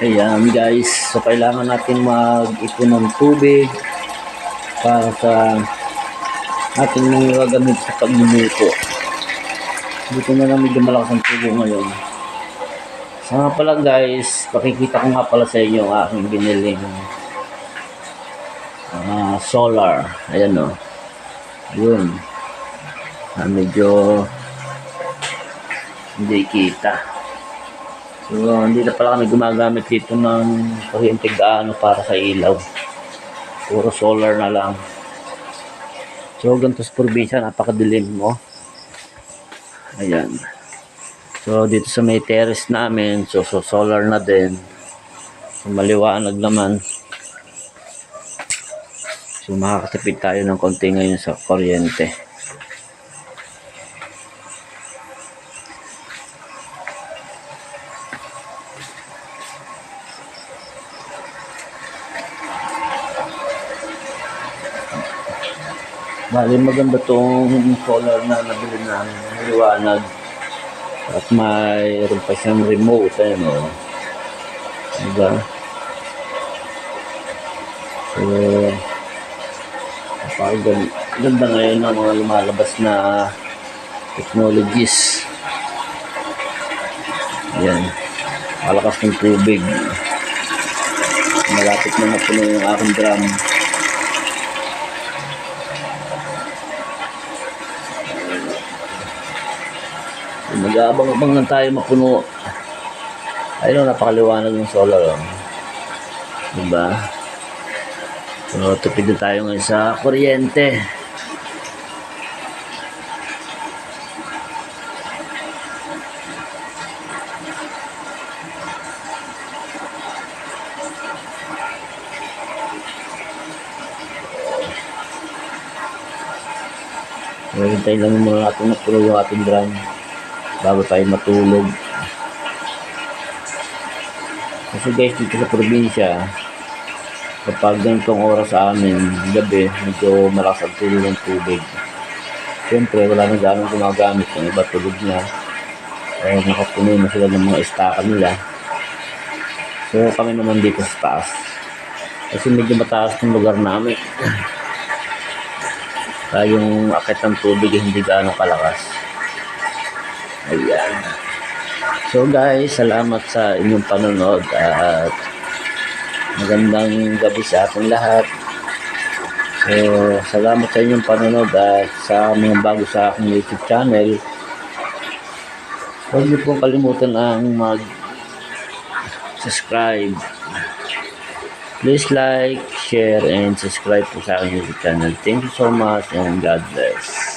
Ayan guys, so kailangan natin mag-ipon ng tubig para sa ating mga gagamit sa pagluluto. Dito na lang medyo malakas ang tubo ngayon. So nga pala guys, pakikita ko nga pala sa inyo ang aking biniling solar. Ayan o. Yun. Medyo hindi kita. So, hindi na pala kami gumagamit dito ng kuryente gaano para sa ilaw. Puro solar na lang. So, ganito sa probinsya, napakadilim mo. Ayan. So, dito sa may terrace namin, so solar na din. So, maliwanag naman. So, makakatipid tayo ng konti ngayon sa kuryente. Bali maganda tong solar na nabili namin, maliwanag. At mayroon pa siyang remote, ayun o. Diba? So, ganda ngayon ng mga lumalabas na technologies. Ayan. Malakas ng tubig. Malapit na mapuno yung aking drum. Mag-aabang-abang lang tayo mapuno. Ayun, napakaliwanag ng solar. Diba? So, tupid na tayo ngayon sa kuryente. So, hintayin lang muna natin mapuno yung ating drum bago tayo matulog. Kasi guys, dito sa probinsya, kapag ganitong oras sa amin, gabi, medyo malakas ang tulo ng tubig. Siyempre, wala nang ganong gumagamit. Yung iba tulog na. Nakapuno na sila ng mga estaka nila. So, kami naman dito sa taas. Kasi medyo mataas ng lugar namin. Kaya yung akit ng tubig hindi ganong kalakas. Ayan. So guys, salamat sa inyong panonood at magandang gabi sa ating lahat. So, salamat sa inyong panonood at sa mga bago sa aking YouTube channel. Huwag niyo pong kalimutan ang mag-subscribe. Please like, share, and subscribe po sa aking YouTube channel. Thank you so much and God bless.